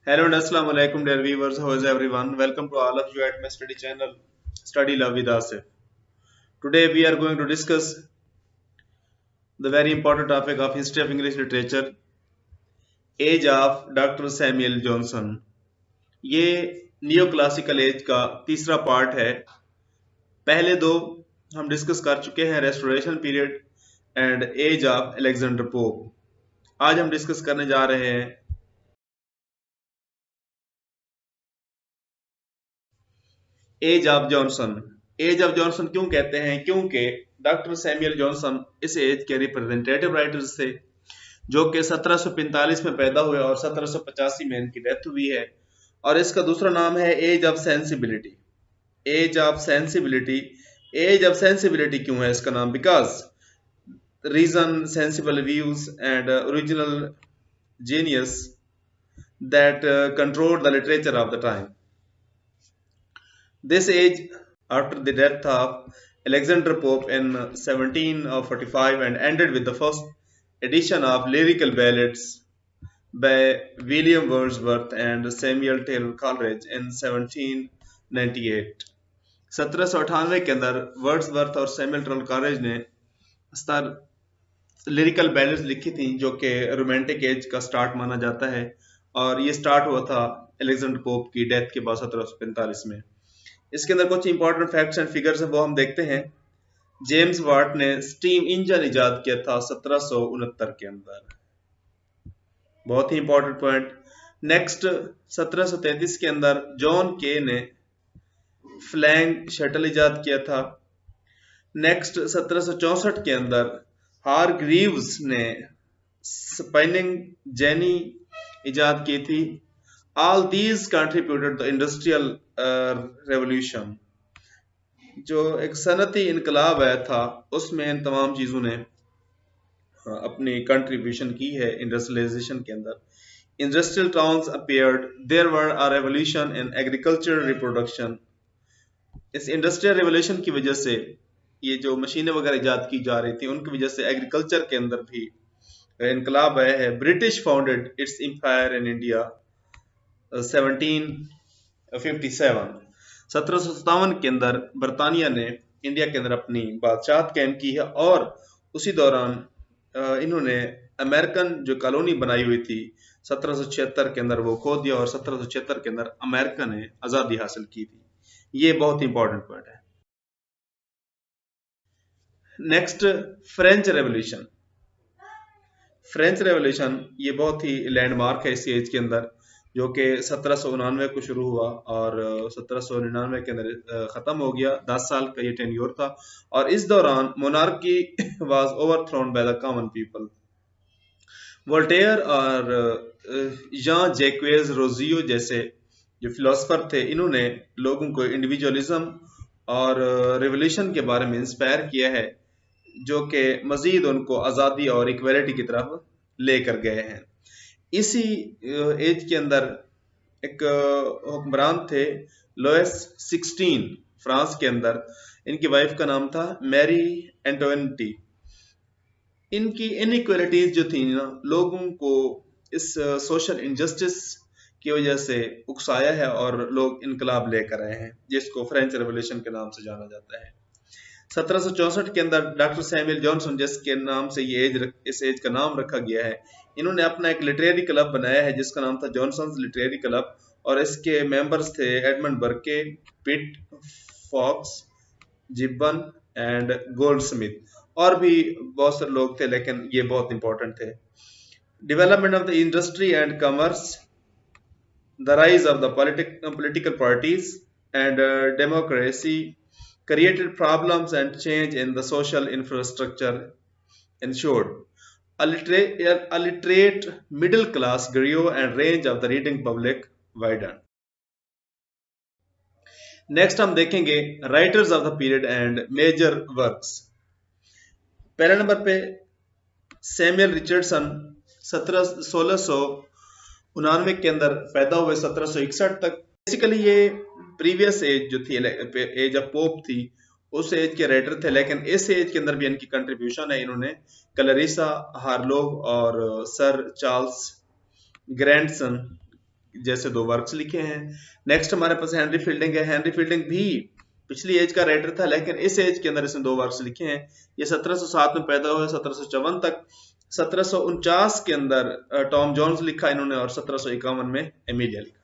Hello and Assalamu alaikum dear viewers. How is everyone? Welcome to all of you at my study channel, Study Love with Asif. Today we are going to discuss the very important topic of history of English literature, Age of Dr. Samuel Johnson. ये neo classical as का तीसरा part है। पहले दो हम discuss कर चुके हैं, restoration period and age of Alexander Pope. आज हम डिस्कस करने जा रहे हैं age of Johnson. Age of Johnson क्यों कहते हैं? क्योंकि डॉक्टर सैमुअल जॉनसन इस एज के रिप्रेजेंटेटिव राइटर्स थे जो कि 1745 में पैदा हुए और 1785 में इनकी डेथ हुई है। और इसका दूसरा नाम है age of sensibility. Age of sensibility. Age of sensibility क्यों है इसका नाम? Because reason, sensible views and original genius that controlled the literature of the time. This age, after the death of Alexander Pope in 1745 and ended with the first edition of lyrical ballads by William Wordsworth and Samuel Taylor Coleridge in 1798. 1798 के अंदर Wordsworth और Samuel Taylor college ने lyrical ballads लिखी थी जो कि romantic as का start माना जाता है, और ये स्टार्ट हुआ था अलेक्जेंडर पोप की डेथ के बाद 1745 में। इसके अंदर कुछ इंपॉर्टेंट फैक्ट्स एंड फिगर्स है, वो हम देखते हैं। जेम्स वाट ने स्टीम इंजन इजाद किया था 1769 के अंदर, बहुत ही इंपॉर्टेंट पॉइंट। नेक्स्ट 1733 के अंदर जॉन के ने फ्लैंग शटल इजाद किया था। नेक्स्ट 1764 के अंदर हारग्रीव्स ने स्पिनिंग जेनी इजाद की थी। All these contributed to industrial revolution. जो एक सनती इनकलाब आया था उसमें इन तमाम चीजों ने अपनी कंट्रीब्यूशन की है इंडस्ट्रियलाइजेशन के अंदर। Industrial towns appeared, there were a revolution in agriculture reproduction. इस इंडस्ट्रियल रेवोल्यूशन की वजह से ये जो मशीनें वगैरह इजाद की जा रही थी उनकी वजह से एग्रीकल्चर के अंदर भी इनकलाब आया है। British founded its empire in India 1757। 1757 के अंदर बरतानिया ने इंडिया के अंदर अपनी बादशाहत कायम की है, और उसी दौरान इन्होंने अमेरिकन जो कॉलोनी बनाई हुई थी 1776 के अंदर वो खो दिया, और 1776 के अंदर अमेरिका ने आजादी हासिल की थी। ये बहुत इंपॉर्टेंट पॉइंट है। Next, French revolution. French revolution ये बहुत ही लैंडमार्क है इस एज के अंदर, जो कि 1799 को शुरू हुआ और 1799 के अंदर खत्म हो गया। 10 साल का ये टेन्योर था, और इस दौरान monarchy was overthrown by the common people. Voltaire और जान जैक्वेज रोजियो जैसे जो फिलोसफर थे, इन्होंने लोगों को इंडिविजुअलिज्म और रेवोल्यूशन के बारे में इंस्पायर किया है, जो कि मजीद उनको आज़ादी और इक्वालिटी की तरफ लेकर गए हैं। इसी एज के अंदर एक हुक्मरान थे लोएस 16 फ्रांस के अंदर। इनकी वाइफ का नाम था मैरी एंटोइनेटी। इनकी इनइक्वालिटीज जो थी ना, लोगों को इस सोशल इनजस्टिस की वजह से उकसाया है और लोग इनकलाब लेकर आए हैं, जिसको फ्रेंच रेवोल्यूशन के नाम से जाना जाता है। 1764 के अंदर डॉक्टर सैमुअल जॉनसन, जिसके नाम से ये इस एज का नाम रखा गया है, इन्होंने अपना एक लिटरेरी क्लब बनाया है जिसका नाम था जॉनसन्स लिटरेरी क्लब, और इसके मेंबर्स थे Edmund Burke, Pitt, Fox, Gibbon and Goldsmith, और भी बहुत सारे लोग थे, लेकिन ये बहुत इंपॉर्टेंट थे। Development of the industry and commerce, the rise of the political parties and democracy created problems and change in the social infrastructure ensured. A literate middle class grew and range of the reading public widened. Next हम देखेंगे writers of the period and major works. पहले नंबर पे Samuel Richardson 1699 के अंदर पैदा हुए 1761 तक। बेसिकली ये प्रीवियस एज जो थी, एज ऑफ पोप थी, उस एज के राइटर थे, लेकिन इस एज के अंदर भी इनकी कंट्रीब्यूशन है। इन्होंने क्लैरिसा हार्लोव और सर चार्ल्स ग्रैंडसन जैसे 2 वर्क्स लिखे हैं। नेक्स्ट हमारे पास हेनरी फील्डिंग है। हेनरी फील्डिंग भी पिछली एज का राइटर था, लेकिन इस एज के अंदर इसने 2 वर्क्स लिखे हैं। ये 1707 में पैदा हुए, 1754 तक। 1749 के अंदर टॉम जोन्स लिखा इन्होंने, और 1751 में एमिलिया लिखा।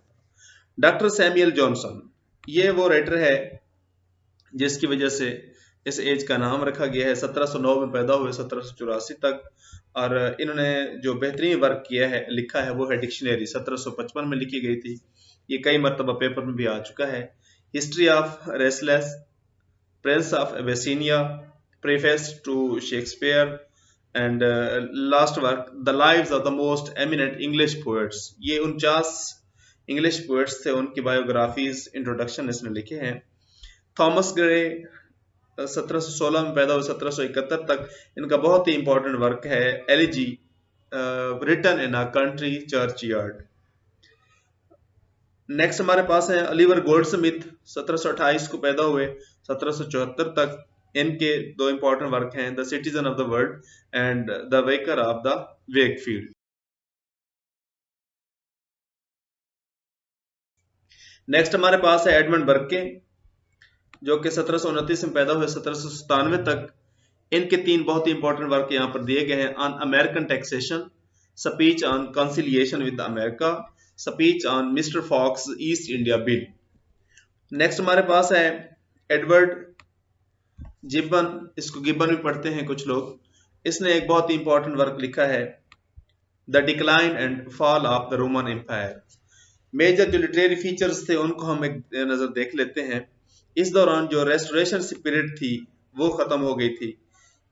डॉक्टर सैमुअल जॉनसन, ये वो राइटर है जिसकी वजह से इस एज का नाम रखा गया है। 1709 में पैदा हुए, 1784 तक। और इन्होंने जो बेहतरीन वर्क किया है, लिखा है, वो है डिक्शनरी। 1755 में लिखी गई थी। ये कई मरतबा पेपर में भी आ चुका है। History of Rasselas, prince of Abyssinia, preface to Shakespeare, and last work the lives of the most eminent English poets. ये 49 इंग्लिश पोएट्स थे, उनकी बायोग्राफीज, इंट्रोडक्शन इसने लिखे हैं। थॉमस ग्रे 1716 में पैदा हुए, 1771 तक। इनका बहुत ही इंपॉर्टेंट वर्क है elegy written in a country church yard. Next हमारे पास है ओलिवर गोल्डस्मिथ, 1728 को पैदा हुए, 1774 तक। इनके 2 इंपॉर्टेंट वर्क हैं, the citizen of the world and the waker of the Wakefield. Next हमारे पास है एडमंड बर्के, जो कि 1729 में पैदा हुए, 1797 तक। इनके 3 बहुत ही इंपॉर्टेंट वर्क यहाँ पर दिए गए हैं। On American taxation, speech on conciliation with America, speech on mister Fox East India bill. Next हमारे पास है एडवर्ड जिब्बन, इसको गिब्बन भी पढ़ते हैं कुछ लोग। इसने एक बहुत ही इंपॉर्टेंट वर्क लिखा है, the decline and fall of the Roman empire. Major जो लिटरेरी फीचर्स थे उनको हम एक नजर देख लेते हैं। इस दौरान जो रेस्टोरेशन पीरियड थी वो खत्म हो गई थी।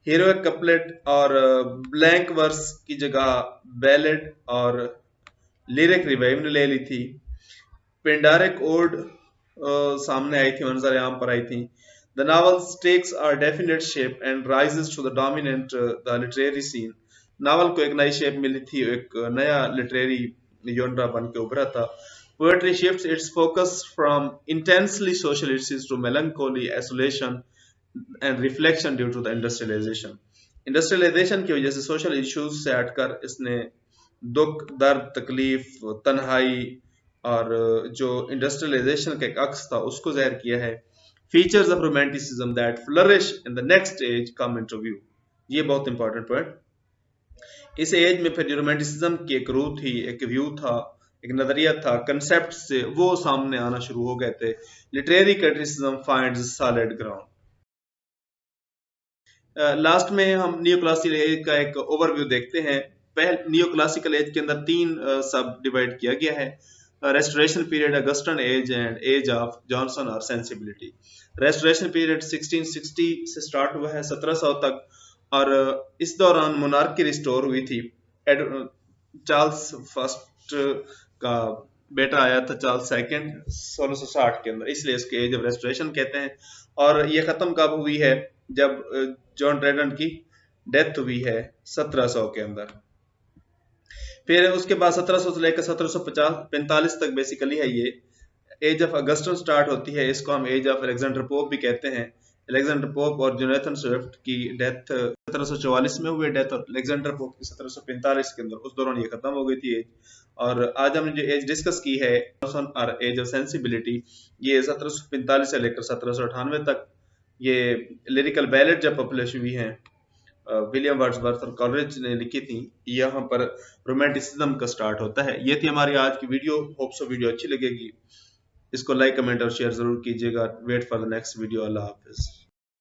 हीरोइक कपलेट और ब्लैंक वर्स की जगह बैलेड और लिरिक रिवाइव ने ले ली थी। पिंडारिक ओड सामने आई थी, मंजर आम पर आई थी। The novels takes are definite shape and rises to the dominant the literary scene. Novel को एक नई शेप मिली थी, एक नया लिटरेरी योनरा बन के उभरा था। Poetry shifts its focus from intensely social issues to melancholy, isolation and reflection due to the industrialization. Industrialization की वजह से social issues से हटकर इसने दुख, दर्द, तकलीफ, तन्हाई और जो industrialization का एक अक्स था उसको ज़ाहिर किया है। Features of romanticism that flourish in the next age come into view. ये बहुत इंपॉर्टेंट पॉइंट। इस एज में फिर जो रोमांटिसिज्म की एक रूह थी, एक व्यू था, एक नजरिया था, कंसेप्ट से वो सामने आना शुरू हो गए थे। Literary criticism finds solid ground. Last में हम नियो क्लासिकल एज का एक ओवरव्यू देखते हैं। पहले नियो क्लासिकल एज के अंदर 3 सब डिवाइड किया गया है, restoration period, Augustan age and age of Johnson और सेंसिबिलिटी। रेस्टोरेशन पीरियड 1660 से स्टार्ट हुआ है 1700 तक, और इस दौरान मोनार्की रिस्टोर हुई थी। चार्ल्स फर्स्ट का बेटा आया था, चार्ल्स सेकंड, 1660 के अंदर, इसलिए इसके एज ऑफ रेस्टोरेशन कहते हैं। और ये खत्म कब हुई है? जब जॉन ड्रेडन की डेथ हुई है 1700 के अंदर। फिर उसके बाद 1700 से लेकर 1745 तक बेसिकली है ये एज ऑफ अगस्टन स्टार्ट होती है। इसको हम एज ऑफ अलेक्जेंडर पोप भी कहते हैं। अलेक्जेंडर पोप और जोनाथन स्विफ्ट की डेथ 1744 में हुई डेथ, और अलेक्जेंडर पोप की 1745 के अंदर, उस दौरान ये खत्म हो गई थी एज। और आज हमने जो एज डिस्कस की है और एज ऑफ सेंसिबिलिटी, ये 1745 से लेकर 1798 तक। ये लिरिकल बैलेड जब पब्लिश हुई हैं, विलियम वर्ड्सवर्थ और कॉलरिज ने लिखी थी, यहाँ पर रोमांटिसिज्म का स्टार्ट होता है। ये थी हमारी आज की वीडियो। होप सो वीडियो अच्छी लगेगी। इसको लाइक, कमेंट और शेयर जरूर कीजिएगा। Wait for the next video. अल्लाह हाफिज।